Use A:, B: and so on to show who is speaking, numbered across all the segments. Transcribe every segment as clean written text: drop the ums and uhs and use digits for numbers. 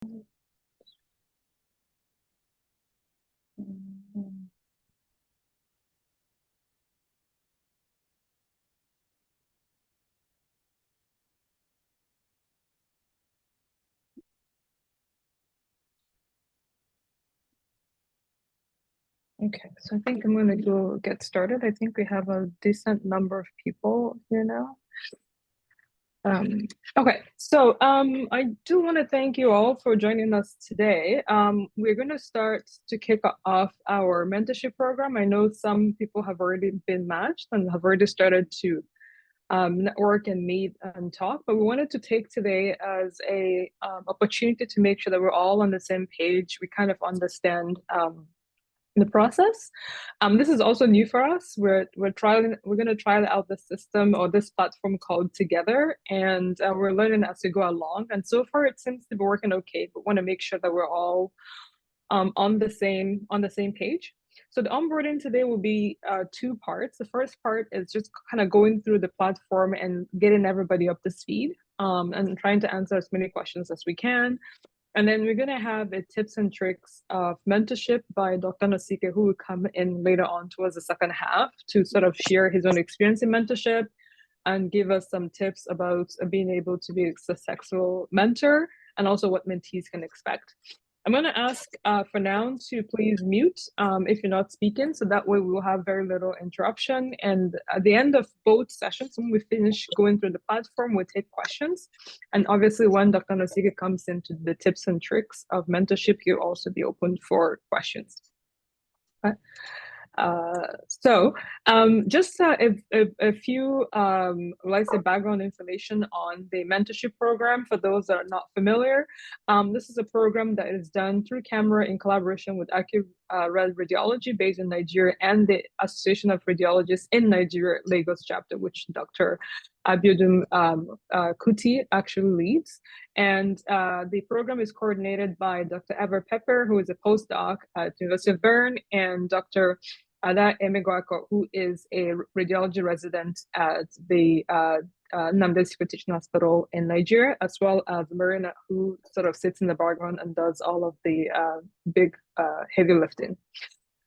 A: Okay, so I think I'm going to go get started. I think we have a decent number of people here now. Okay, so I do want to thank you all for joining us today. We're going to start to kick off our mentorship program. I know some people have already been matched and have already started to network and meet and talk, but we wanted to take today as a opportunity to make sure that we're all on the same page. We kind of understand the process. This is also new for us. We're going to try out the system or this platform called Together, and we're learning as we go along. And so far, it seems to be working okay. But want to make sure that we're all on the same page. So the onboarding today will be two parts. The first part is just kind of going through the platform and getting everybody up to speed, and trying to answer as many questions as we can. And then we're going to have a tips and tricks of mentorship by Dr. Nosike, who will come in later on towards the second half to sort of share his own experience in mentorship and give us some tips about being able to be a successful mentor and also what mentees can expect. I'm going to ask for now to please mute if you're not speaking, so that way we will have very little interruption. And at the end of both sessions, when we finish going through the platform, we'll take questions. And obviously, when Dr. Nosike comes into the tips and tricks of mentorship, he'll also be open for questions. Okay. Just a few, let's say, background information on the mentorship program for those that are not familiar. This is a program that is done through camera in collaboration with AccuRad Radiology based in Nigeria and the Association of Radiologists in Nigeria, Lagos chapter, which Dr. Abiodun Kuti actually leads. And the program is coordinated by Dr. Ever Pepper, who is a postdoc at the University of Bern, and Dr. Ada Emegwako, who is a radiology resident at the Nnamdi Teaching Hospital in Nigeria, as well as Marina, who sort of sits in the background and does all of the big heavy lifting.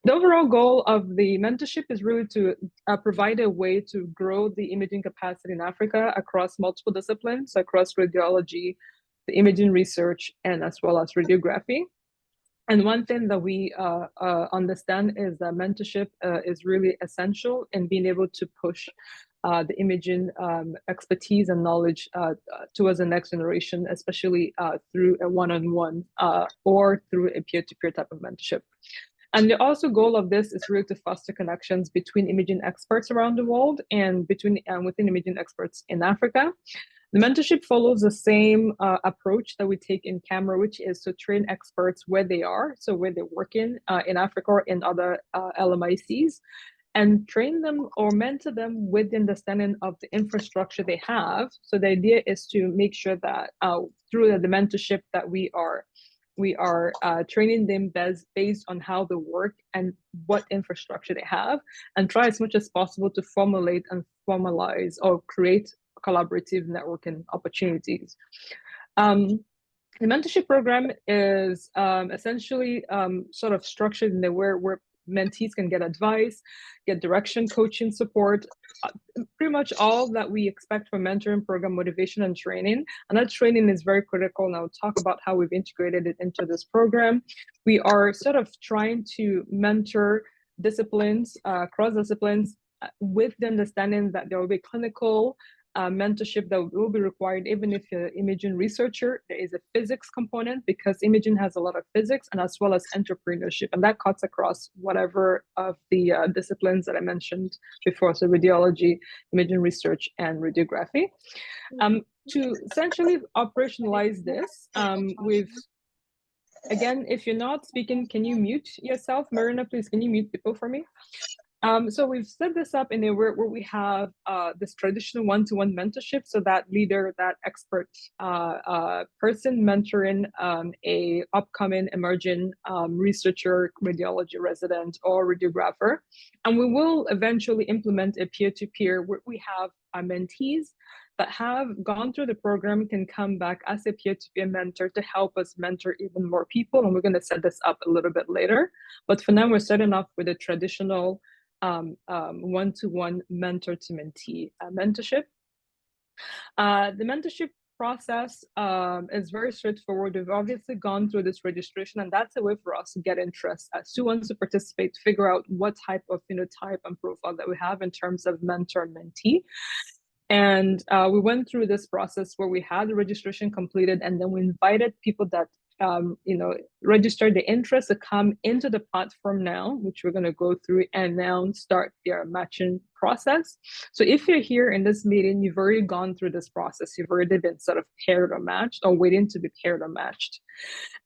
A: The overall goal of the mentorship is really to provide a way to grow the imaging capacity in Africa across multiple disciplines, across radiology, the imaging research, and as well as radiography. And one thing that we understand is that mentorship is really essential in being able to push the imaging expertise and knowledge towards the next generation, especially through a one-on-one or through a peer-to-peer type of mentorship. And the also goal of this is really to foster connections between imaging experts around the world and within imaging experts in Africa. The mentorship follows the same approach that we take in camera, which is to train experts where they are, so where they're working in Africa or in other LMICs, and train them or mentor them with the understanding of the infrastructure they have. So the idea is to make sure that through the mentorship that we are training them based on how they work and what infrastructure they have, and try as much as possible to formulate and formalize or create collaborative networking opportunities. The mentorship program is essentially sort of structured in the where mentees can get advice, get direction, coaching, support, pretty much all that we expect from mentoring program, motivation and training. And that training is very critical. And I'll talk about how we've integrated it into this program. We are sort of trying to mentor disciplines, cross disciplines, with the understanding that there will be clinical mentorship that will be required. Even if you're an imaging researcher, there is a physics component because imaging has a lot of physics, and as well as entrepreneurship, and that cuts across whatever of the disciplines that I mentioned before, so radiology, imaging research, and radiography. To essentially operationalize this, again, if you're not speaking, can you mute yourself? Marina, please, can you mute people for me? So we've set this up in a where we have this traditional one-to-one mentorship. So that leader, that expert person mentoring a upcoming emerging researcher, radiology resident, or radiographer. And we will eventually implement a peer-to-peer where we have our mentees that have gone through the program can come back as a peer-to-peer mentor to help us mentor even more people. And we're going to set this up a little bit later. But for now, we're starting off with a traditional one-to-one mentor to mentee mentorship. The mentorship process is very straightforward. We've obviously gone through this registration, and that's a way for us to get interest as who wants to participate, figure out what type of phenotype and profile that we have in terms of mentor and mentee. And we went through this process where we had the registration completed, and then we invited people that registered the interest to come into the platform now, which we're going to go through and now start their matching process. So if you're here in this meeting, you've already gone through this process. You've already been sort of paired or matched or waiting to be paired or matched.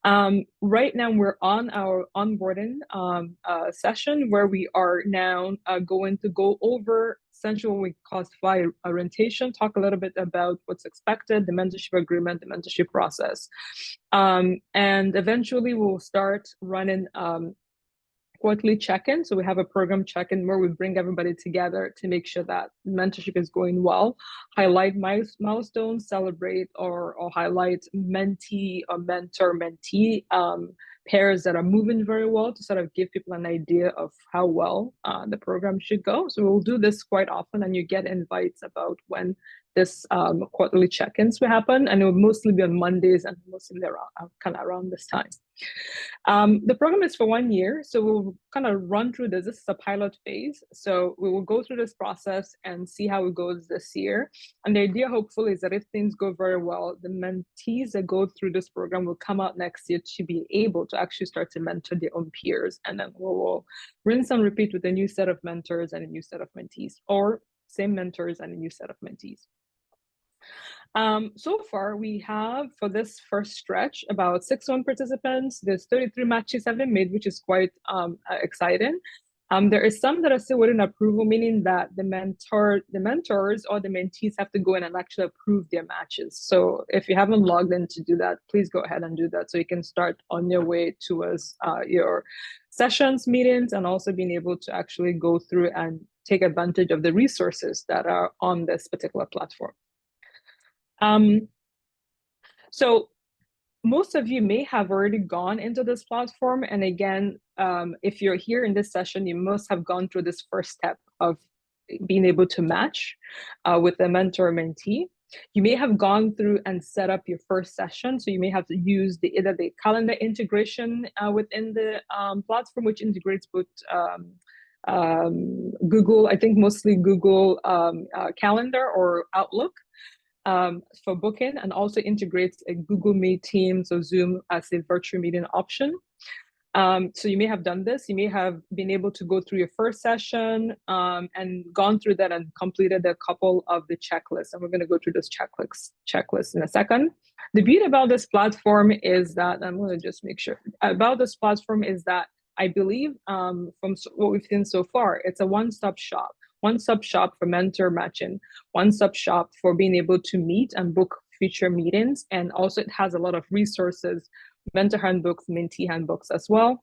A: Right now, we're on our onboarding session where we are now going to go over essentially what we classify orientation, talk a little bit about what's expected, the mentorship agreement, the mentorship process. And eventually we'll start running quarterly check-in. So we have a program check-in where we bring everybody together to make sure that mentorship is going well, highlight milestones, celebrate or highlight mentee or mentor-mentee pairs that are moving very well to sort of give people an idea of how well the program should go. So we'll do this quite often, and you get invites about when this quarterly check-ins will happen, and it will mostly be on Mondays and mostly kind of around this time. The program is for 1 year, so we'll kind of run through this. This is a pilot phase, so we will go through this process and see how it goes this year. And the idea, hopefully, is that if things go very well, the mentees that go through this program will come out next year to be able to actually start to mentor their own peers, and then we'll rinse and repeat with a new set of mentors and a new set of mentees, or same mentors and a new set of mentees. So far, we have, for this first stretch, about 61 participants. There's 33 matches have been made, which is quite exciting. There is some that are still waiting approval, meaning that the mentors or the mentees have to go in and actually approve their matches. So if you haven't logged in to do that, please go ahead and do that so you can start on your way towards your sessions, meetings, and also being able to actually go through and take advantage of the resources that are on this particular platform. So most of you may have already gone into this platform. And again, if you're here in this session, you must have gone through this first step of being able to match with a mentor or mentee. You may have gone through and set up your first session. So you may have to use either the calendar integration within the platform, which integrates both Google, I think mostly Google Calendar or Outlook. For booking, and also integrates a Google Meet, Teams, or Zoom as a virtual meeting option. So you may have done this. You may have been able to go through your first session and gone through that and completed a couple of the checklists. And we're going to go through this checklist in a second. The beauty about this platform is that, I'm going to just make sure, about this platform is that I believe from what we've seen so far, it's a one-stop shop. One-stop shop for mentor matching, one-stop shop for being able to meet and book future meetings. And also it has a lot of resources, mentor handbooks, mentee handbooks as well.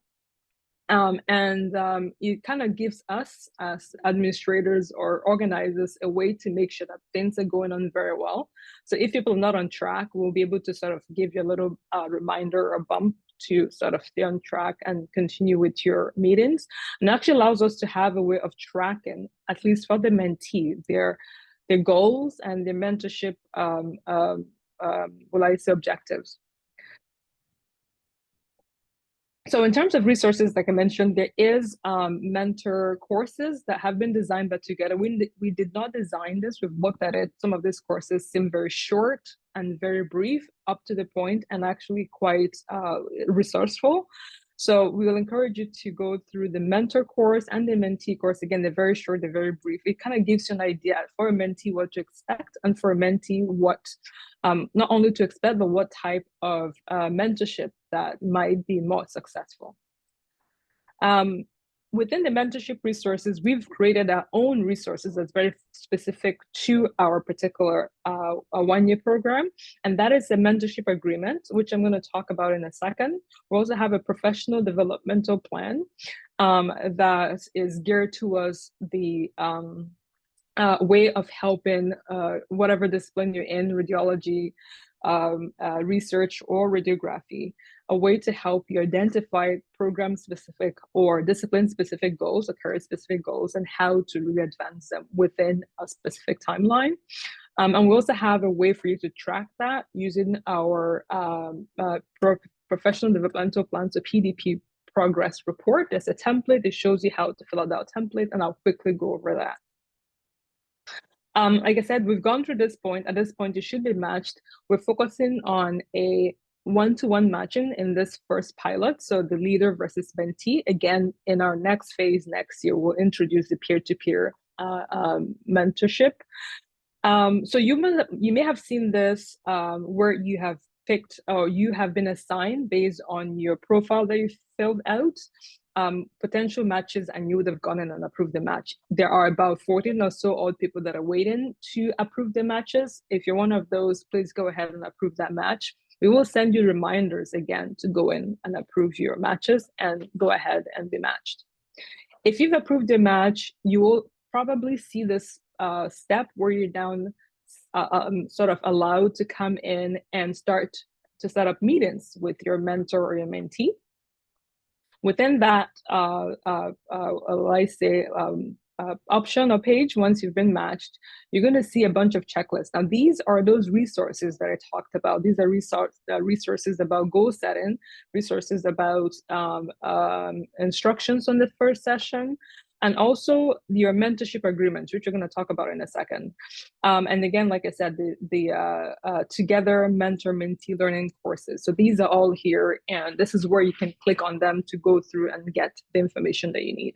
A: It kind of gives us as administrators or organizers a way to make sure that things are going on very well. So if people are not on track, we'll be able to sort of give you a little reminder or bump to sort of stay on track and continue with your meetings. And actually allows us to have a way of tracking, at least for the mentee, their goals and their mentorship objectives. So in terms of resources, like I mentioned, there is mentor courses that have been designed by Together. We did not design this. We've looked at it. Some of these courses seem very short and very brief, up to the point, and actually quite resourceful. So we will encourage you to go through the mentor course and the mentee course. Again, they're very short, they're very brief. It kind of gives you an idea for a mentee what to expect, and for a mentee what not only to expect, but what type of mentorship that might be more successful. Within the mentorship resources, we've created our own resources that's very specific to our particular one-year program. And that is a mentorship agreement, which I'm going to talk about in a second. We also have a professional developmental plan that is geared towards the way of helping whatever discipline you're in, radiology, research, or radiography, a way to help you identify program-specific or discipline-specific goals, or career-specific goals, and how to really advance them within a specific timeline. And we also have a way for you to track that using our professional developmental plan, so PDP progress report. There's a template that shows you how to fill out that template, and I'll quickly go over that. Like I said, we've gone through this point. At this point, you should be matched. We're focusing on a one-to-one matching in this first pilot. So the leader versus mentee. Again, in our next phase next year, we'll introduce the peer-to-peer mentorship. So you may have seen this where you have picked or you have been assigned based on your profile that you filled out potential matches, and you would have gone in and approved the match. There are about 14 or so odd people that are waiting to approve the matches. If you're one of those, please go ahead and approve that match. We will send you reminders again to go in and approve your matches and go ahead and be matched. If you've approved the match, you will probably see this step where you're down sort of allowed to come in and start to set up meetings with your mentor or your mentee. Within that, option or page, once you've been matched, you're going to see a bunch of checklists. Now, these are those resources that I talked about. These are resources about goal setting, resources about instructions on the first session, and also your mentorship agreements, which we're going to talk about in a second. And again, like I said, the Together Mentor-Mentee Learning courses. So these are all here, and this is where you can click on them to go through and get the information that you need.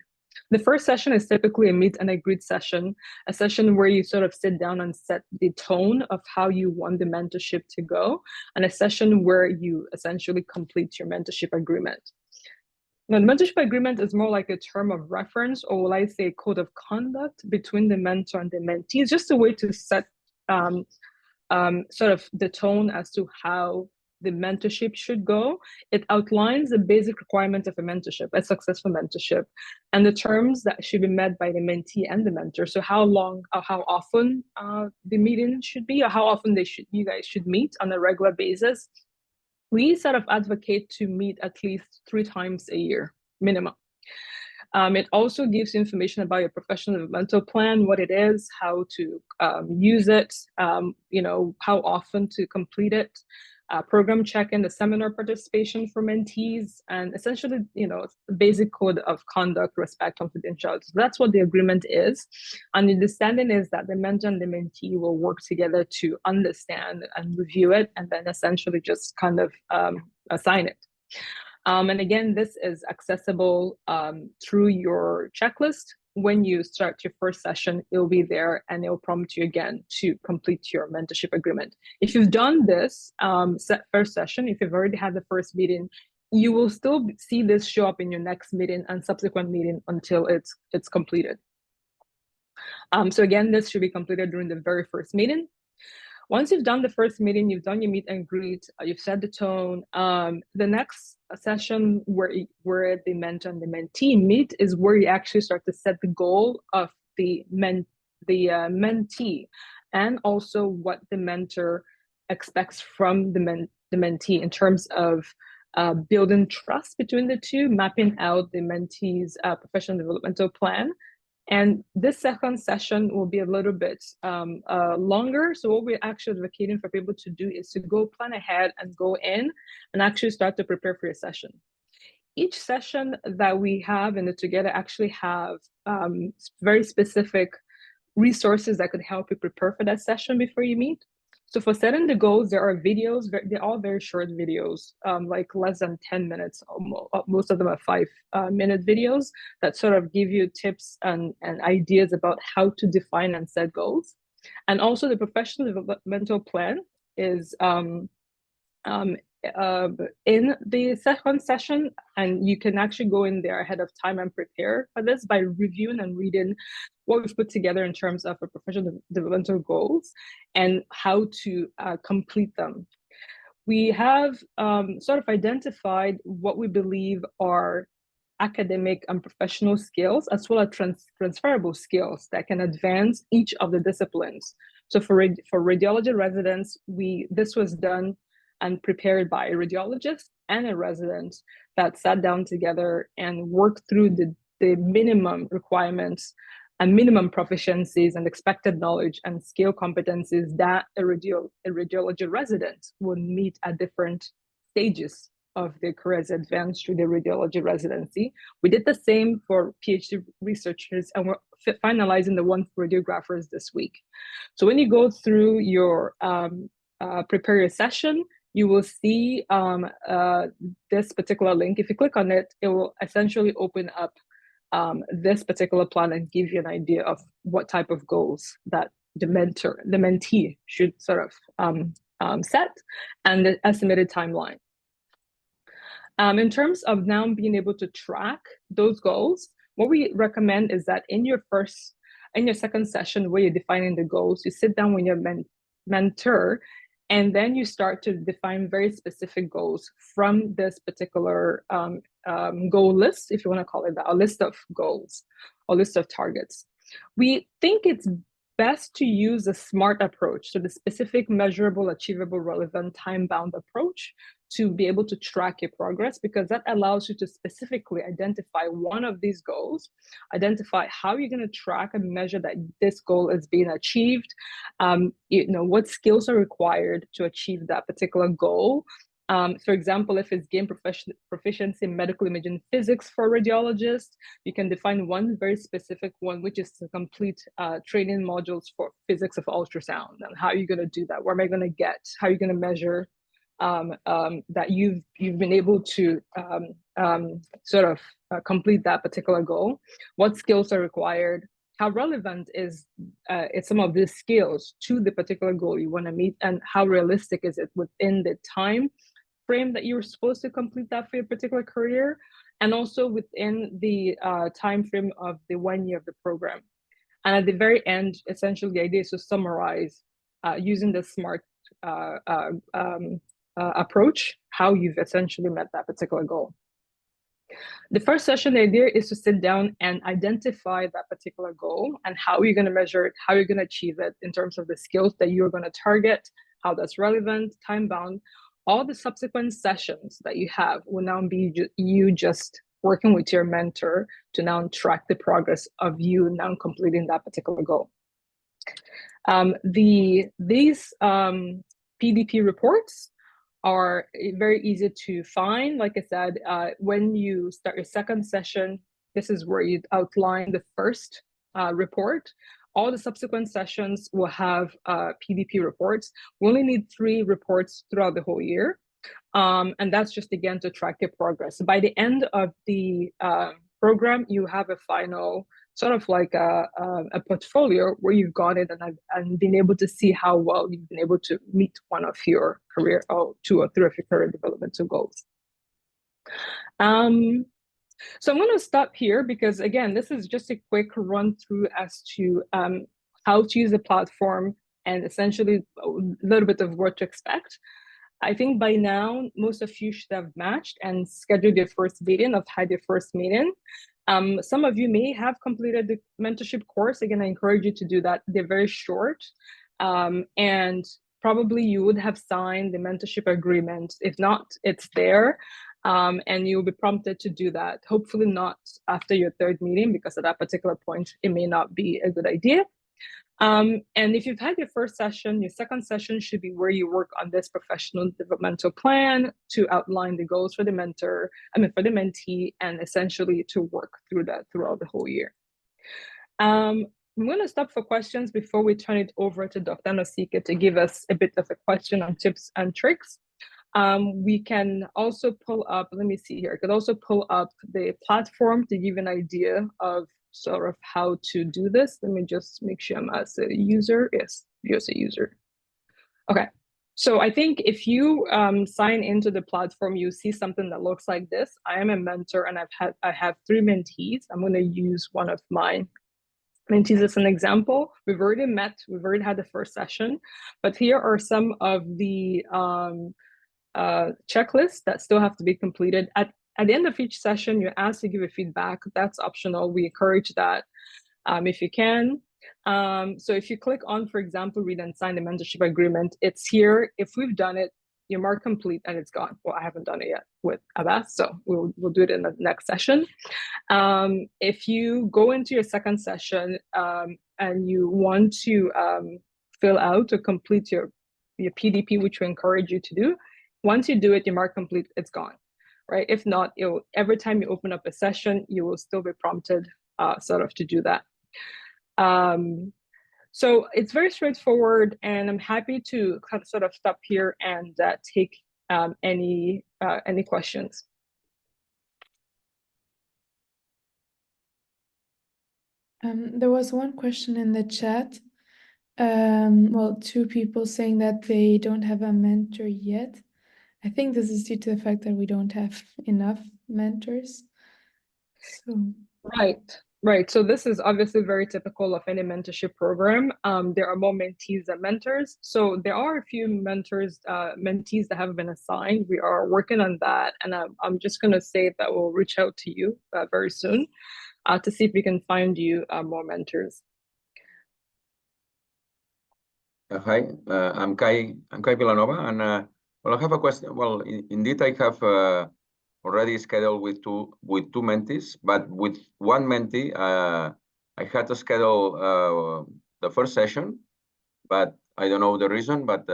A: The first session is typically a meet and greet session, a session where you sort of sit down and set the tone of how you want the mentorship to go, and a session where you essentially complete your mentorship agreement. Now, the mentorship agreement is more like a term of reference, or will I say a code of conduct between the mentor and the mentee. It's just a way to set sort of the tone as to how the mentorship should go. It outlines the basic requirements of a mentorship, a successful mentorship, and the terms that should be met by the mentee and the mentor. So how long or how often the meeting should be, or how often you guys should meet on a regular basis. We sort of advocate to meet at least 3 times a year, minimum. It also gives you information about your professional developmental plan, what it is, how to use it, how often to complete it, program check-in, the seminar participation for mentees, and essentially, basic code of conduct, respect, confidentiality. So that's what the agreement is. And the understanding is that the mentor and the mentee will work together to understand and review it, and then essentially just kind of assign it. And again, this is accessible through your checklist. When you start your first session, it'll be there and it'll prompt you again to complete your mentorship agreement. If you've done this first session, if you've already had the first meeting, you will still see this show up in your next meeting and subsequent meeting until it's completed. So again, this should be completed during the very first meeting. Once you've done the first meeting, you've done your meet and greet, you've set the tone. The next session where the mentor and the mentee meet is where you actually start to set the goal of the mentee, and also what the mentor expects from the mentee in terms of building trust between the two, mapping out the mentee's professional developmental plan. And this second session will be a little bit longer. So what we're actually advocating for people to do is to go plan ahead and go in and actually start to prepare for your session. Each session that we have in the Together actually have very specific resources that could help you prepare for that session before you meet. So for setting the goals, there are videos, they're all very short videos, like less than 10 minutes. Most of them are 5-minute videos that sort of give you tips and ideas about how to define and set goals. And also the professional developmental plan is in the second session, and you can actually go in there ahead of time and prepare for this by reviewing and reading what we've put together in terms of our professional developmental goals and how to complete them. We have sort of identified what we believe are academic and professional skills, as well as transferable skills that can advance each of the disciplines. So for radiology residents, this was done and prepared by a radiologist and a resident that sat down together and worked through the minimum requirements and minimum proficiencies and expected knowledge and skill competencies that a radiology resident would meet at different stages of their careers advance through the radiology residency. We did the same for PhD researchers, and we're finalizing the one for radiographers this week. So when you go through your prepare your session, you will see this particular link. If you click on it, it will essentially open up this particular plan and give you an idea of what type of goals that the mentee should sort of set, and the estimated timeline. In terms of now being able to track those goals, what we recommend is that in your second session where you're defining the goals, you sit down with your mentor, and then you start to define very specific goals from this particular goal list, if you want to call it that, a list of goals, a list of targets. We think it's best to use a SMART approach, so the specific, measurable, achievable, relevant, time-bound approach, to be able to track your progress, because that allows you to specifically identify one of these goals, identify how you're going to track and measure that this goal is being achieved, what skills are required to achieve that particular goal. For example, if it's gain proficiency in medical imaging physics for radiologists, you can define one very specific one, which is to complete training modules for physics of ultrasound. And how are you going to do that? Where am I going to get? How are you going to measure that you've been able to complete that particular goal? What skills are required? How relevant is some of these skills to the particular goal you want to meet, and how realistic is it within the time frame that you were supposed to complete that for your particular career, and also within the time frame of the 1 year of the program. And at the very end, essentially the idea is to summarize using the SMART approach, how you've essentially met that particular goal. The first session, the idea is to sit down and identify that particular goal and how you're going to measure it, how you're going to achieve it in terms of the skills that you're going to target, how that's relevant, time bound. All the subsequent sessions that you have will now be you just working with your mentor to now track the progress of you now completing that particular goal. These PDP reports are very easy to find. Like I said, when you start your second session, this is where you outline the first report. All the subsequent sessions will have PDP reports. We only need 3 reports throughout the whole year. And that's just, again, to track your progress. By the end of the program, you have a final sort of like a portfolio where you've got it and been able to see how well you've been able to meet one of your career, or 2 or 3 of your career developmental goals. So I'm going to stop here because, again, this is just a quick run through as to how to use the platform and essentially a little bit of what to expect. I think by now, most of you should have matched and scheduled your first meeting, had your first meeting. Some of you may have completed the mentorship course. Again, I encourage you to do that. They're very short. And probably you would have signed the mentorship agreement. If not, it's there. And you'll be prompted to do that. Hopefully not after your 3rd meeting, because at that particular point, it may not be a good idea. And if you've had your first session, your second session should be where you work on this professional developmental plan to outline the goals for the for the mentee, and essentially to work through that throughout the whole year. I'm going to stop for questions before we turn it over to Dr. Nosika to give us a bit of a question on tips and tricks. We can also pull up, let me see here, I could also pull up the platform to give an idea of sort of how to do this. Let me just make sure I'm as a user. Yes, just a user. Okay, so I think if you sign into the platform, you see something that looks like this. I am a mentor and I have 3 mentees. I'm going to use one of my mentees as an example. We've already met, we've already had the first session, but here are some of the checklists that still have to be completed. At the end of each session, you're asked to give a feedback. That's optional. We encourage that if you can. So if you click on, for example, read and sign the mentorship agreement, it's here. If we've done it, you mark complete and it's gone. Well, I haven't done it yet with Abbas, so we'll do it in the next session. If you go into your second session and you want to fill out or complete your PDP, which we encourage you to do, once you do it, you mark complete, it's gone, right? If not, every time you open up a session, you will still be prompted sort of to do that. So it's very straightforward, and I'm happy to sort of stop here and take any questions.
B: There was one question in the chat. Well, two people saying that they don't have a mentor yet. I think this is due to the fact that we don't have enough mentors. So
A: Right. So this is obviously very typical of any mentorship program. There are more mentees than mentors. So there are a few mentees that have been assigned. We are working on that. And I'm just going to say that we'll reach out to you very soon to see if we can find you more mentors.
C: Hi, I'm Kai Villanova, and well, I have a question. Well, indeed, I have already scheduled with two mentees, but with one mentee, I had to schedule the first session, but I don't know the reason, but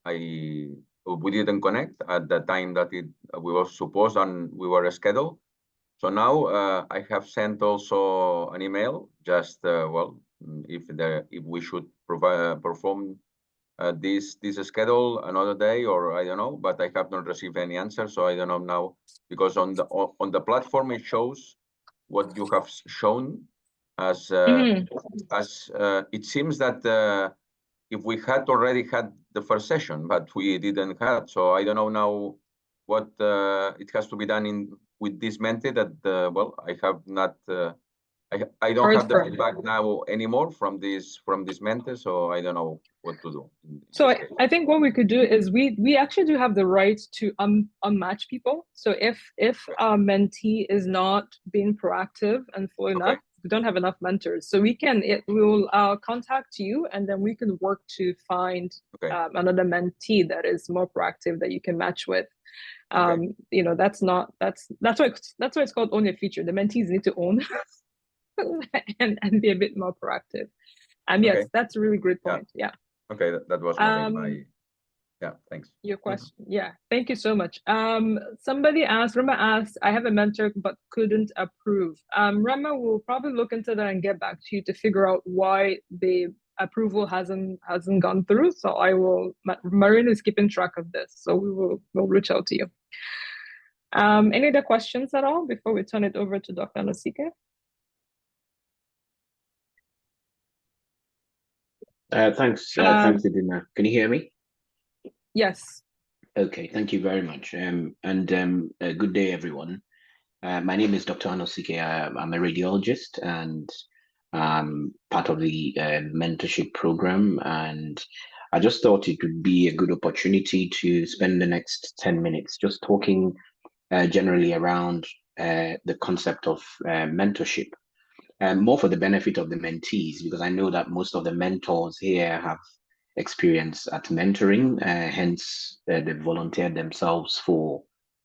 C: we didn't connect at the time that we were supposed and we were scheduled. So now I have sent also an email, just well, if we should perform this schedule another day, or I don't know, but I have not received any answer, so I don't know now, because on the platform it shows what you have shown as it seems that if we had already had the first session, but we didn't have, so I don't know now what it has to be done with this mentee that well, I have not. I don't have the feedback now anymore from this mentee, so I don't know what to do.
A: So I think what we could do is we actually do have the right to unmatch people. So if our mentee is not being proactive and following up, we don't have enough mentors. So we will contact you, and then we can work to find another mentee that is more proactive that you can match with. You know, that's why it's called own a feature. The mentees need to own and be a bit more proactive. Yes, that's a really great point. Yeah.
C: Okay, that was my thanks.
A: Your question. Yeah, thank you so much. Somebody asked, Rama asked, I have a mentor but couldn't approve. Rama will probably look into that and get back to you to figure out why the approval hasn't gone through. So Marina is keeping track of this, so we'll reach out to you. Any other questions at all before we turn it over to Dr. Anosike?
D: Thanks, Idina. Can you hear me?
A: Yes.
D: Okay, thank you very much. Good day, everyone. My name is Dr. Anosike. I'm a radiologist and part of the mentorship program. And I just thought it would be a good opportunity to spend the next 10 minutes just talking generally around the concept of mentorship. More for the benefit of the mentees, because I know that most of the mentors here have experience at mentoring, hence they volunteered themselves for,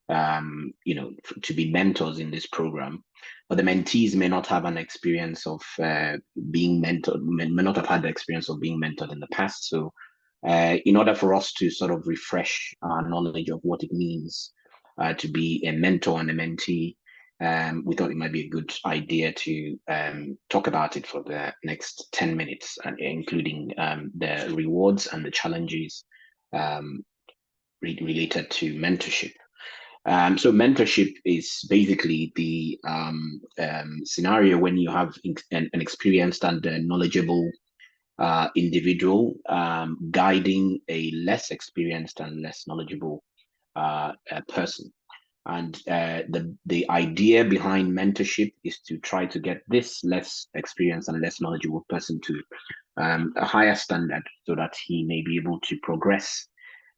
D: to be mentors in this program. But the mentees may not have an experience of being mentored, may not have had the experience of being mentored in the past. So in order for us to sort of refresh our knowledge of what it means to be a mentor and a mentee, we thought it might be a good idea to talk about it for the next 10 minutes, including the rewards and the challenges related to mentorship. So mentorship is basically the scenario when you have an experienced and knowledgeable individual guiding a less experienced and less knowledgeable person. And the idea behind mentorship is to try to get this less experienced and less knowledgeable person to a higher standard so that he may be able to progress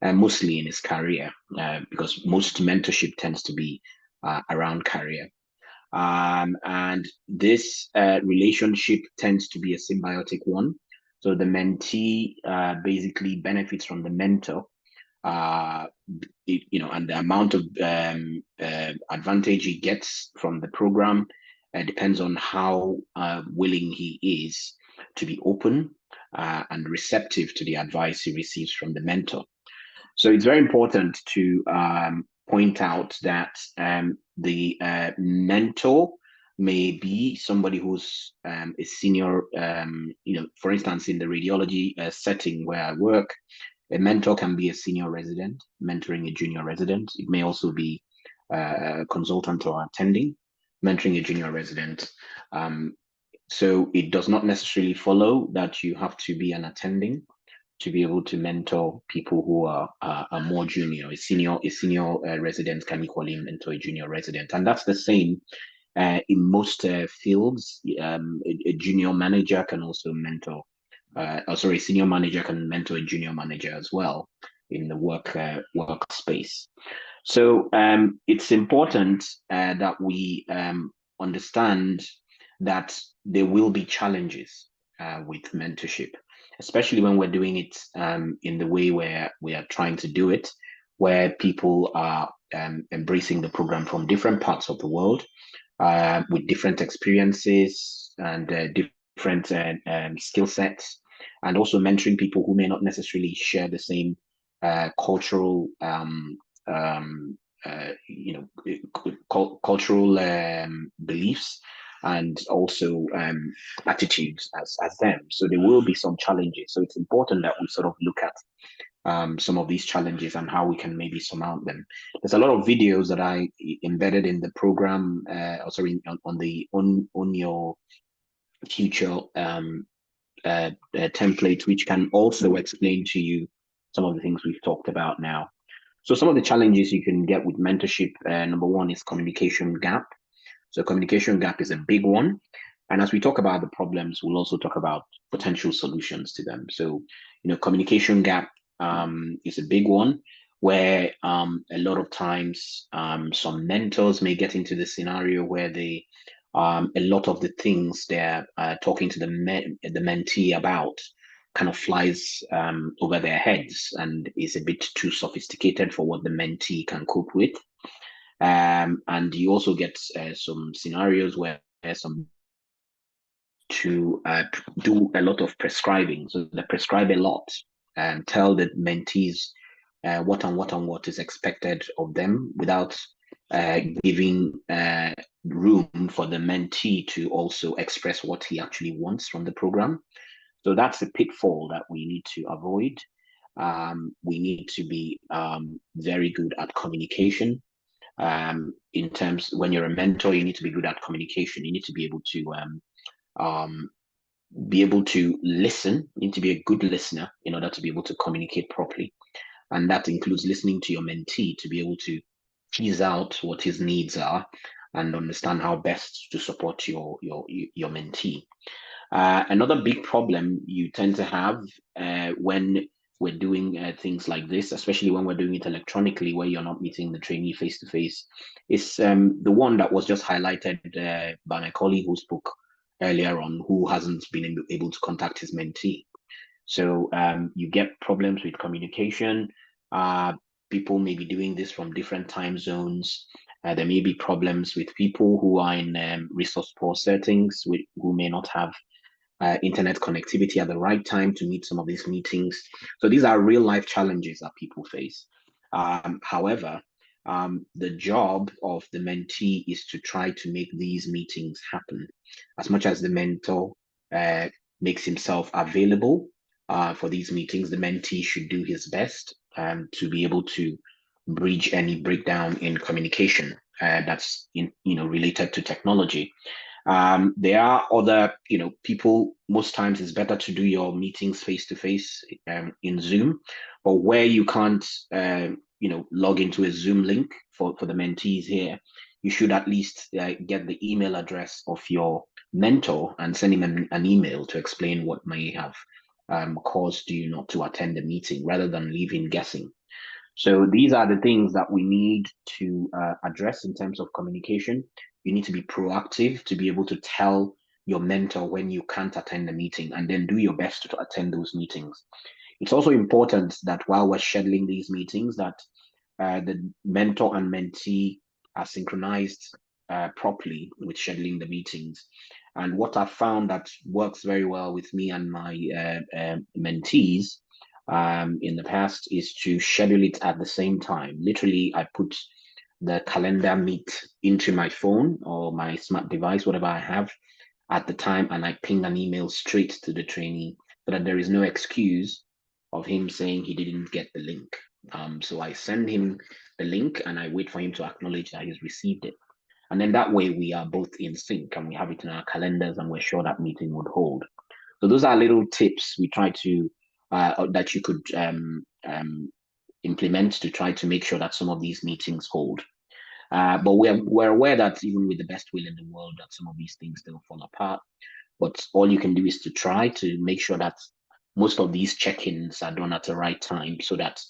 D: mostly in his career, because most mentorship tends to be around career. And this relationship tends to be a symbiotic one. So the mentee basically benefits from the mentor, and the amount of advantage he gets from the program depends on how willing he is to be open and receptive to the advice he receives from the mentor. So it's very important to point out that the mentor may be somebody who's a senior, for instance, in the radiology setting where I work, a mentor can be a senior resident mentoring a junior resident. It may also be a consultant or attending, mentoring a junior resident. So it does not necessarily follow that you have to be an attending to be able to mentor people who are more junior. A senior resident can equally mentor a junior resident, and that's the same in most fields. A junior manager can also mentor. A senior manager can mentor a junior manager as well in the workspace. So it's important that we understand that there will be challenges with mentorship, especially when we're doing it in the way where we are trying to do it, where people are embracing the program from different parts of the world with different experiences and different skill sets, and also mentoring people who may not necessarily share the same cultural cultural beliefs and also attitudes as them. So there will be some challenges. So it's important that we sort of look at some of these challenges and how we can maybe surmount them. There's a lot of videos that I embedded in the program, on your future template, which can also explain to you some of the things we've talked about now. So some of the challenges you can get with mentorship, number one is communication gap. So communication gap is a big one. And as we talk about the problems, we'll also talk about potential solutions to them. So, communication gap is a big one where a lot of times some mentors may get into the scenario where they a lot of the things they're talking to the mentee about kind of flies over their heads and is a bit too sophisticated for what the mentee can cope with. And you also get some scenarios where some to do a lot of prescribing. So they prescribe a lot and tell the mentees what is expected of them without giving room for the mentee to also express what he actually wants from the program. So that's a pitfall that we need to avoid. We need to be very good at communication. In terms, when you're a mentor, you need to be good at communication. You need to be able to listen. You need to be a good listener in order to be able to communicate properly. And that includes listening to your mentee to be able to tease out what his needs are and understand how best to support your mentee. Another big problem you tend to have when we're doing things like this, especially when we're doing it electronically, where you're not meeting the trainee face-to-face, is the one that was just highlighted by my colleague who spoke earlier on, who hasn't been able to contact his mentee. So you get problems with communication. People may be doing this from different time zones. There may be problems with people who are in resource poor settings, who may not have internet connectivity at the right time to meet some of these meetings. So these are real life challenges that people face. However, the job of the mentee is to try to make these meetings happen. As much as the mentor makes himself available for these meetings, the mentee should do his best to be able to bridge any breakdown in communication that's related to technology. There are other, people, most times it's better to do your meetings face-to-face in Zoom, but where you can't, log into a Zoom link for the mentees here, you should at least get the email address of your mentor and send him an email to explain what may have caused you not to attend the meeting rather than leave him guessing. So these are the things that we need to address in terms of communication. You need to be proactive to be able to tell your mentor when you can't attend the meeting, and then do your best to attend those meetings. It's also important that while we're scheduling these meetings, that the mentor and mentee are synchronized properly with scheduling the meetings. And what I've found that works very well with me and my mentees in the past is to schedule it at the same time. Literally, I put the calendar meet into my phone or my smart device, whatever I have at the time, and I ping an email straight to the trainee so that there is no excuse of him saying he didn't get the link. So I send him the link and I wait for him to acknowledge that he's received it. And then that way we are both in sync and we have it in our calendars and we're sure that meeting would hold. So those are little tips we try to, that you could implement to try to make sure that some of these meetings hold. But we're aware that even with the best will in the world, that some of these things still fall apart. But all you can do is to try to make sure that most of these check-ins are done at the right time, so that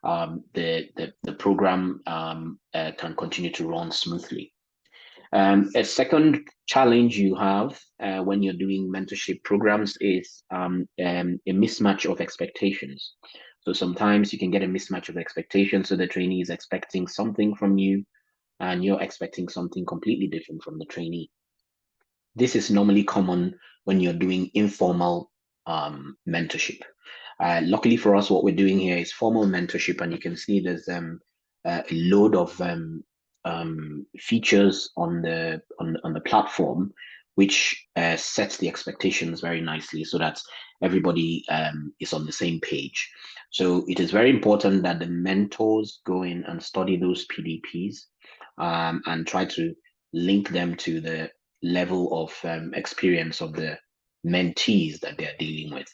D: the program can continue to run smoothly. A second challenge you have when you're doing mentorship programs is a mismatch of expectations. So sometimes you can get a mismatch of expectations. So the trainee is expecting something from you, and you're expecting something completely different from the trainee. This is normally common when you're doing informal mentorship. Luckily for us, what we're doing here is formal mentorship, and you can see there's a load of features on the platform, which sets the expectations very nicely so that everybody is on the same page. So it is very important that the mentors go in and study those PDPs and try to link them to the level of experience of the mentees that they're dealing with,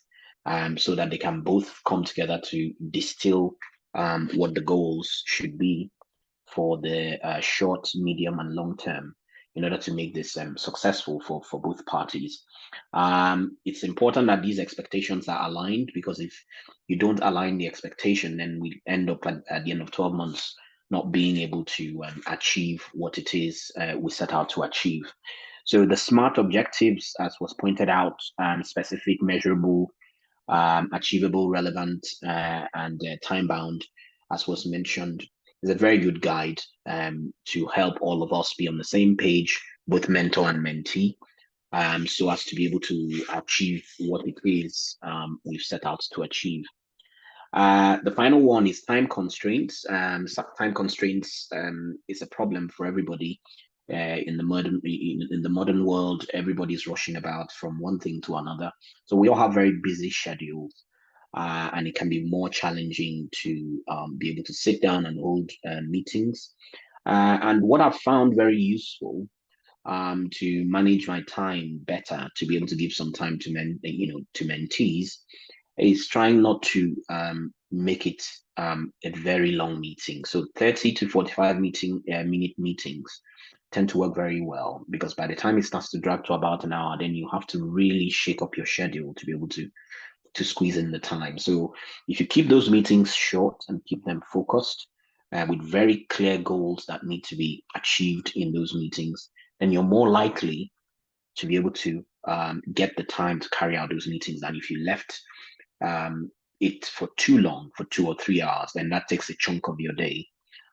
D: so that they can both come together to distill what the goals should be for the short, medium, and long term in order to make this successful for both parties. It's important that these expectations are aligned, because if you don't align the expectation, then we end up at the end of 12 months not being able to achieve what it is we set out to achieve. So the SMART objectives, as was pointed out, specific, measurable, achievable, relevant, and time-bound, as was mentioned, is a very good guide to help all of us be on the same page, both mentor and mentee, so as to be able to achieve what it is we've set out to achieve. The final one is time constraints. Time constraints is a problem for everybody in the modern world. Everybody's rushing about from one thing to another, so we all have very busy schedules, and it can be more challenging to be able to sit down and hold meetings. And what I've found very useful to manage my time better, to be able to give some time to mentees, is trying not to make it a very long meeting. So 30 to 45 minute meetings tend to work very well, because by the time it starts to drag to about an hour, then you have to really shake up your schedule to be able to squeeze in the time. So if you keep those meetings short and keep them focused with very clear goals that need to be achieved in those meetings, then you're more likely to be able to get the time to carry out those meetings than if you left it for too long, for 2 or 3 hours. Then that takes a chunk of your day,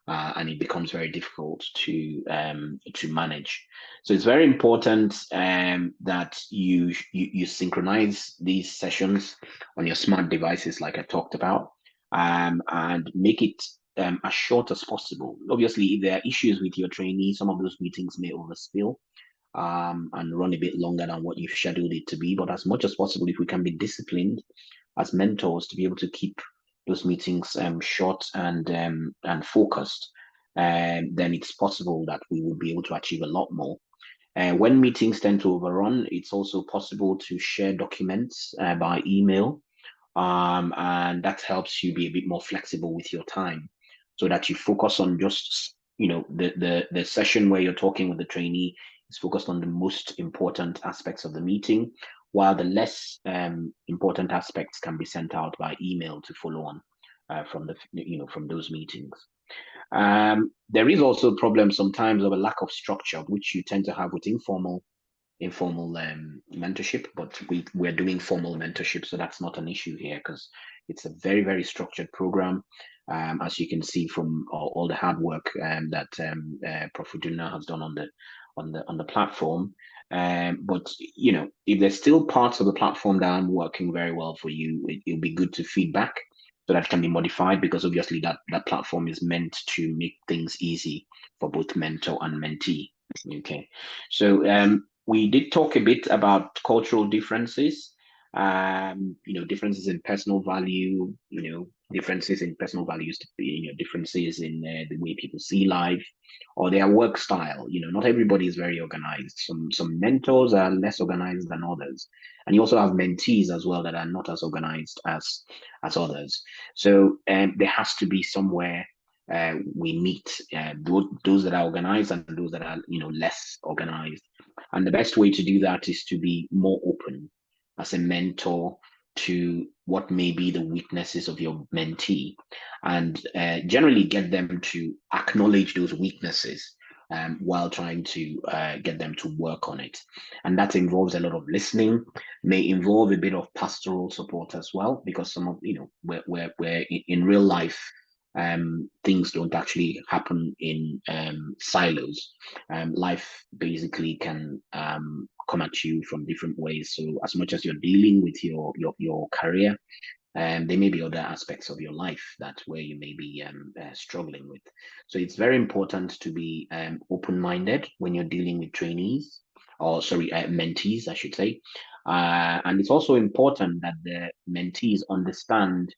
D: and it becomes very difficult to manage. So it's very important that you synchronize these sessions on your smart devices, like I talked about, and make it as short as possible. Obviously, if there are issues with your trainee, some of those meetings may overspill and run a bit longer than what you've scheduled it to be. But as much as possible, if we can be disciplined as mentors to be able to keep those meetings short and focused, then it's possible that we will be able to achieve a lot more. When meetings tend to overrun, it's also possible to share documents by email, and that helps you be a bit more flexible with your time, so that you focus on just the session where you're talking with the trainee is focused on the most important aspects of the meeting, while the less important aspects can be sent out by email to follow on from from those meetings. There is also a problem sometimes of a lack of structure, which you tend to have with informal mentorship, but we're doing formal mentorship, so that's not an issue here because it's a very, very structured program, as you can see from all the hard work that Prof. Uduna has done on the platform. But if there's still parts of the platform that aren't working very well for you, it'll be good to feedback so that can be modified, because obviously that platform is meant to make things easy for both mentor and mentee. Okay, so we did talk a bit about cultural differences, differences in personal value, differences in personal values, differences in the way people see life or their work style. Not everybody is very organized. Some mentors are less organized than others. And you also have mentees as well that are not as organized as others. So there has to be somewhere we meet those that are organized and those that are less organized. And the best way to do that is to be more open as a mentor to what may be the weaknesses of your mentee, and generally get them to acknowledge those weaknesses while trying to get them to work on it. And that involves a lot of listening, may involve a bit of pastoral support as well, because some of, where in real life, things don't actually happen in silos. Life basically can come at you from different ways. So as much as you're dealing with your career, there may be other aspects of your life where you may be struggling with. So it's very important to be open-minded when you're dealing with trainees, or sorry, mentees, I should say. And it's also important that the mentees understand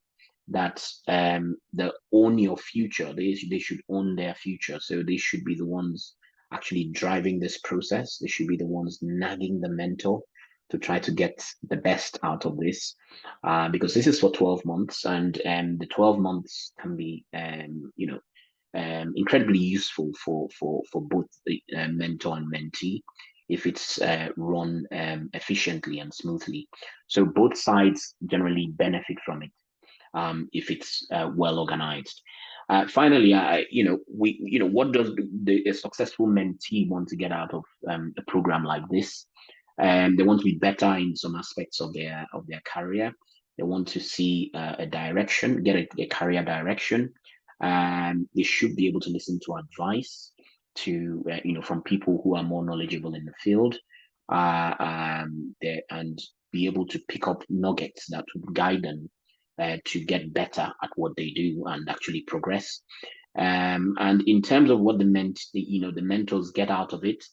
D: that they own your future. They should own their future. So they should be the ones actually driving this process. They should be the ones nagging the mentor to try to get the best out of this, because this is for 12 months, and the 12 months can be incredibly useful for both the mentor and mentee if it's run efficiently and smoothly. So both sides generally benefit from it if it's well organized. Finally, what does a successful mentee want to get out of a program like this? They want to be better in some aspects of their career. They want to see a direction, get a career direction. They should be able to listen to advice from people who are more knowledgeable in the field, and be able to pick up nuggets that would guide them to get better at what they do and actually progress. And in terms of what the mentors get out of it,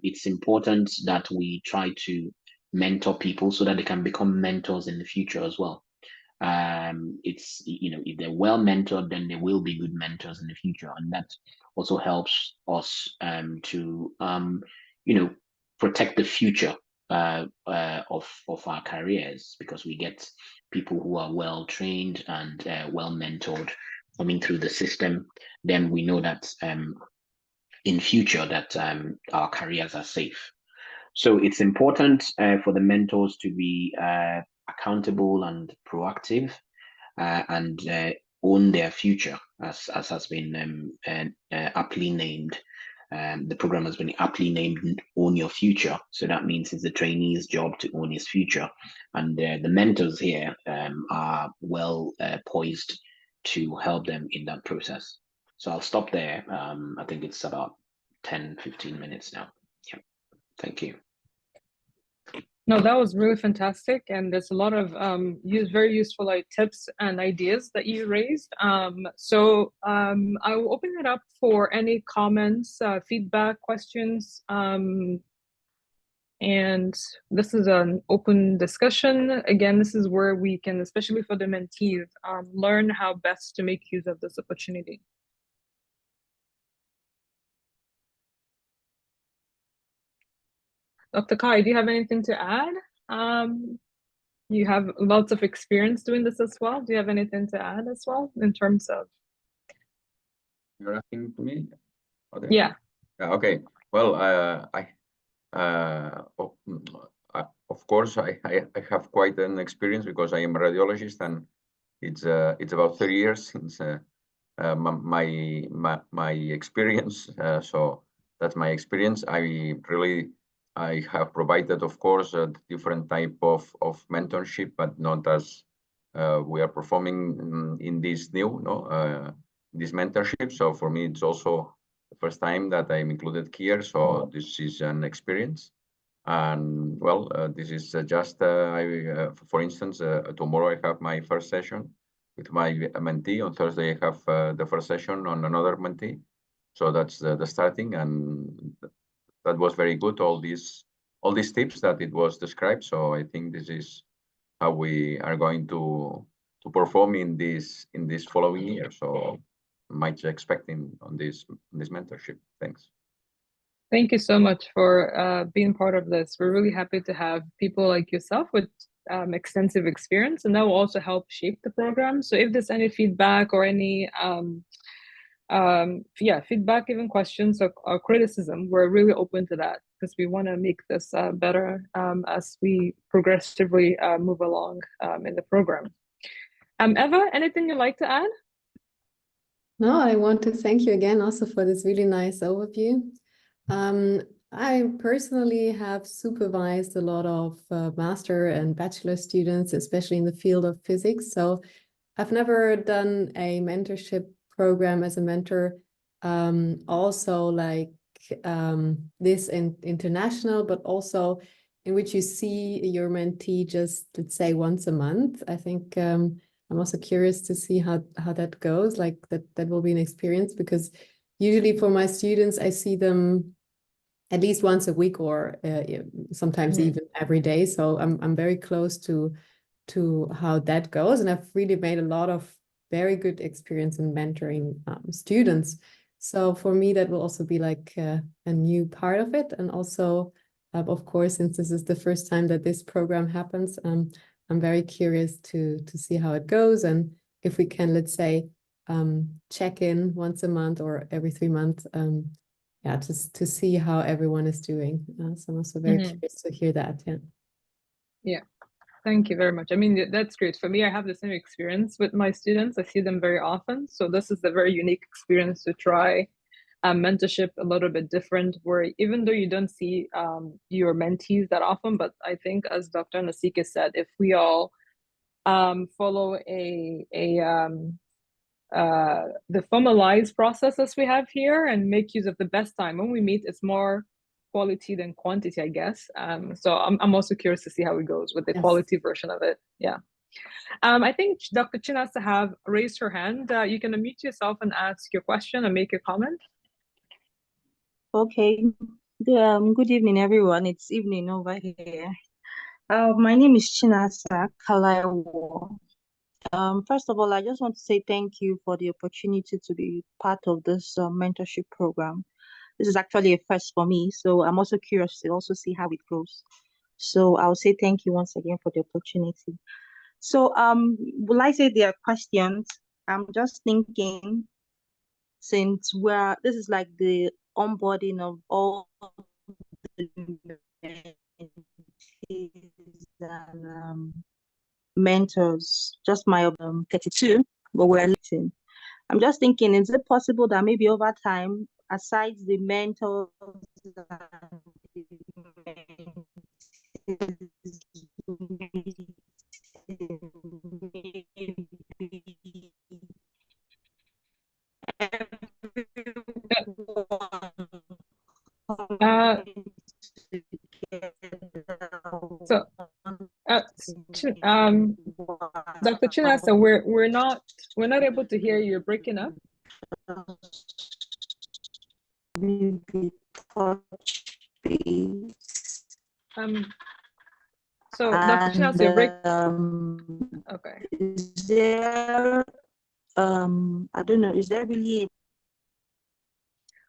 D: it's important that we try to mentor people so that they can become mentors in the future as well. It's if they're well mentored, then they will be good mentors in the future, and that also helps us to protect the future of our careers, because we get people who are well trained and well mentored coming through the system. Then we know that in future that our careers are safe. So it's important for the mentors to be accountable and proactive, and own their future, as has been aptly named. The program has been aptly named Own Your Future. So that means it's the trainee's job to own his future. And the mentors here are well poised to help them in that process. So I'll stop there. I think it's about 10-15 minutes now. Yeah. Thank you.
A: No, that was really fantastic, and there's a lot of very useful tips and ideas that you raised. So I will open it up for any comments, feedback, questions, and this is an open discussion. Again, this is where we can, especially for the mentees, learn how best to make use of this opportunity. Dr. Kai, do you have anything to add? You have lots of experience doing this as well. Do you have anything to add as well in terms of?
C: You're asking to me? Okay.
A: Yeah.
C: Okay. Well, of course, I have quite an experience because I am a radiologist, and it's about 30 years since my experience. So that's my experience. I have provided, of course, a different type of mentorship, but not as we are performing in this new this mentorship. So for me, it's also the first time that I'm included here. So this is an experience. And well, this is just, for instance, tomorrow I have my first session with my mentee. On Thursday, I have the first session on another mentee. So that's the starting, and that was very good. All these tips that it was described. So I think this is how we are going to perform in this following year. So much expecting on this mentorship. Thanks.
A: Thank you so much for being part of this. We're really happy to have people like yourself with extensive experience, and that will also help shape the program. So if there's any feedback or any feedback, even questions or criticism, we're really open to that because we want to make this better as we progressively move along in the program. Eva, anything you'd like to add?
E: No, I want to thank you again also for this really nice overview. I personally have supervised a lot of master and bachelor students, especially in the field of physics. So I've never done a mentorship program as a mentor, also like this in international, but also in which you see your mentee just, let's say, once a month. I think I'm also curious to see how that goes. Like that will be an experience, because usually for my students, I see them at least once a week, or sometimes even every day. So I'm very close to how that goes, and I've really made a lot of very good experience in mentoring students. So for me, that will also be like a new part of it. And also, of course, since this is the first time that this program happens, I'm very curious to see how it goes, and if we can, let's say, check in once a month or every 3 months, yeah, just to see how everyone is doing. So I'm also very curious to hear that.
A: Yeah, thank you very much. I mean, that's great. For me, I have the same experience with my students. I see them very often. So this is a very unique experience to try mentorship a little bit different, where even though you don't see your mentees that often, but I think, as Dr. Nasika said, if we all follow the formalized processes we have here and make use of the best time when we meet, it's more quality than quantity, I guess. So I'm also curious to see how it goes with the quality version of it. Yeah. I think Dr. Chinasa have raised her hand. You can unmute yourself and ask your question and make a comment.
F: Okay. Good evening, everyone. It's evening over here. My name is Chinasa Kalaiwo. First of all, I just want to say thank you for the opportunity to be part of this mentorship program. This is actually a first for me, so I'm also curious to also see how it goes. So I'll say thank you once again for the opportunity. So will I say there are questions? I'm just thinking, since this is like the onboarding of all the and mentors, just my 32, but we're listening. I'm just thinking, is it possible that maybe over time, aside the mentors
A: So, Dr. Chinasa, we're not able to hear you. You're breaking up. So Dr. Chinasa, you're breaking. Okay.
F: Is there I don't know, is there really?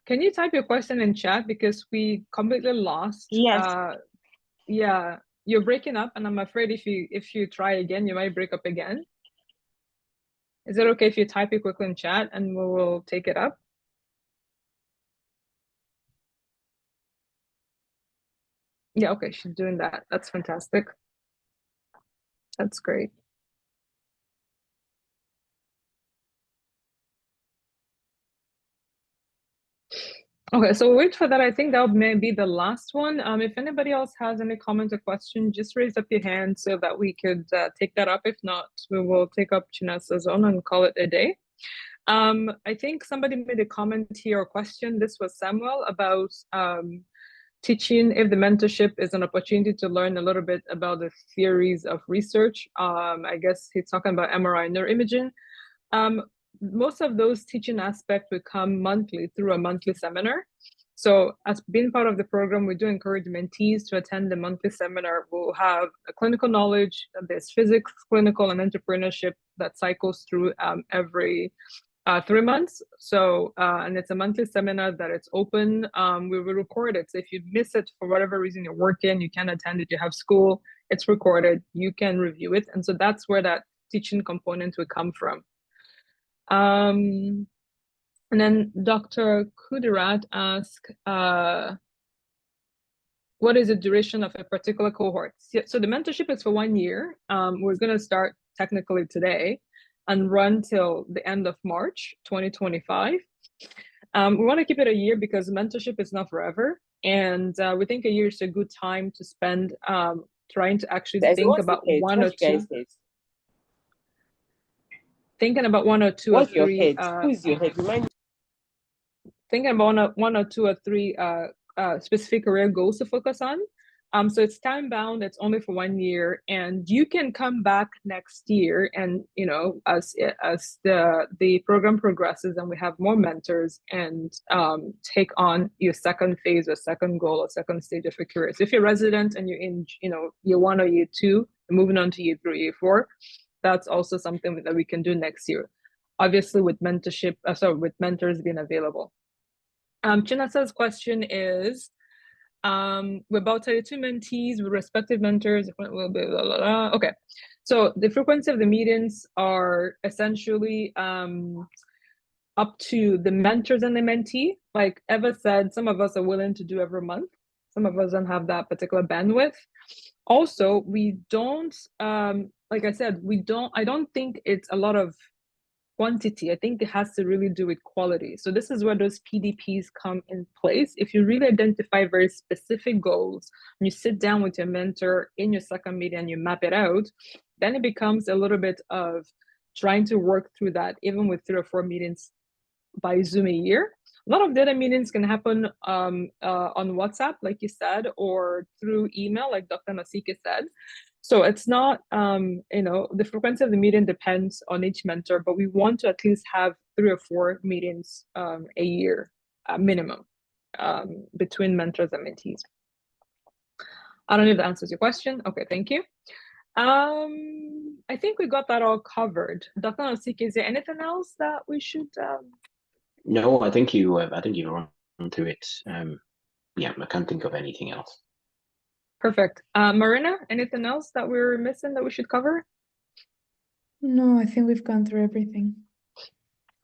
A: Can you type your question in chat, because we completely lost?
F: Yes.
A: Yeah, you're breaking up, and I'm afraid if you try again, you might break up again. Is it okay if you type it quickly in chat and we will take it up? Yeah, okay, she's doing that. That's fantastic. That's great. Okay, so wait for that. I think that may be the last one. If anybody else has any comment or question, just raise up your hand so that we could take that up. If not, we will take up Chinasa's own and call it a day. I think somebody made a comment here or question. This was Samuel about teaching if the mentorship is an opportunity to learn a little bit about the theories of research. I guess he's talking about MRI neuroimaging. Most of those teaching aspects will come monthly through a monthly seminar. So as being part of the program, we do encourage mentees to attend the monthly seminar. We'll have a clinical knowledge, there's physics, clinical, and entrepreneurship that cycles through every 3 months. So, and it's a monthly seminar that it's open. We will record it. So if you miss it for whatever reason, you're working, you can't attend it, you have school, it's recorded, you can review it. And so that's where that teaching component would come from. And then Dr. Kudirat asked, what is the duration of a particular cohort? So the mentorship is for 1 year. We're going to start technically today and run till the end of March 2025. We want to keep it a year because mentorship is not forever. And we think a year is a good time to spend trying to actually think about one or two. Thinking about one or two or three.
G: Who's your head?
A: Thinking about one or two or three specific career goals to focus on. So it's time bound, it's only for 1 year, and you can come back next year and, you know, as the program progresses and we have more mentors and take on your second phase or second goal or second stage of your career. So if you're a resident and you're in, you know, year 1 or year 2, moving on to year 3, year 4, that's also something that we can do next year. Obviously with mentorship, with mentors being available. Chinasa's question is, we're about 32 mentees with respective mentors. Okay, so the frequency of the meetings are essentially up to the mentors and the mentee. Like Eva said, some of us are willing to do every month. Some of us don't have that particular bandwidth. Also, we don't, like I said, I don't think it's a lot of quantity. I think it has to really do with quality. So this is where those PDPs come in place. If you really identify very specific goals and you sit down with your mentor in your second meeting and you map it out, then it becomes a little bit of trying to work through that, even with 3 or 4 meetings by Zoom a year. A lot of data meetings can happen on WhatsApp, like you said, or through email, like Dr. Nasike said. So it's not, you know, the frequency of the meeting depends on each mentor, but we want to at least have 3 or 4 meetings a year minimum between mentors and mentees. I don't know if that answers your question. Okay, thank you. I think we got that all covered. Dr. Nasike, is there anything else that we should?
D: No, I think you run through it. Yeah, I can't think of anything else.
A: Perfect. Marina, anything else that we're missing that we should cover?
B: No, I think we've gone through everything.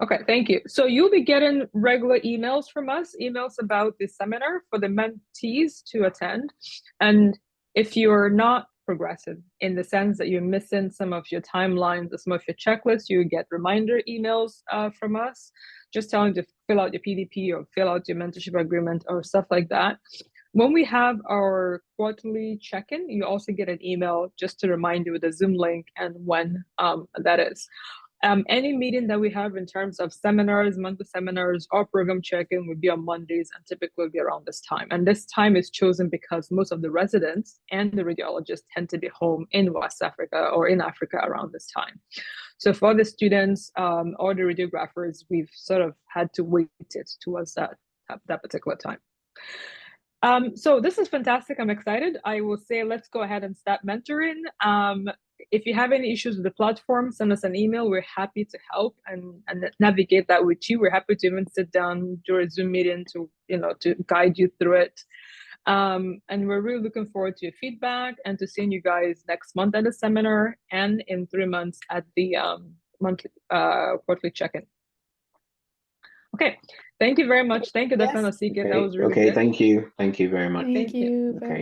A: Okay, thank you. So you'll be getting regular emails from us, emails about the seminar for the mentees to attend. And if you're not progressive in the sense that you're missing some of your timelines or some of your checklists, you get reminder emails from us, just telling you to fill out your PDP or fill out your mentorship agreement or stuff like that. When we have our quarterly check-in, you also get an email just to remind you with a Zoom link and when that is. Any meeting that we have in terms of seminars, monthly seminars, or program check-in would be on Mondays and typically be around this time. And this time is chosen because most of the residents and the radiologists tend to be home in West Africa or in Africa around this time. So for the students or the radiographers, we've sort of had to weight it towards that particular time. So this is fantastic. I'm excited. I will say, let's go ahead and start mentoring. If you have any issues with the platform, send us an email. We're happy to help and navigate that with you. We're happy to even sit down during a Zoom meeting to, you know, to guide you through it. And we're really looking forward to your feedback and to seeing you guys next month at the seminar and in 3 months at the monthly quarterly check-in. Okay, thank you very much. Thank you, Dr. Nasike. That was really good.
D: Thank you. Thank you very much.
B: Thank you.
D: Okay.
B: Bye.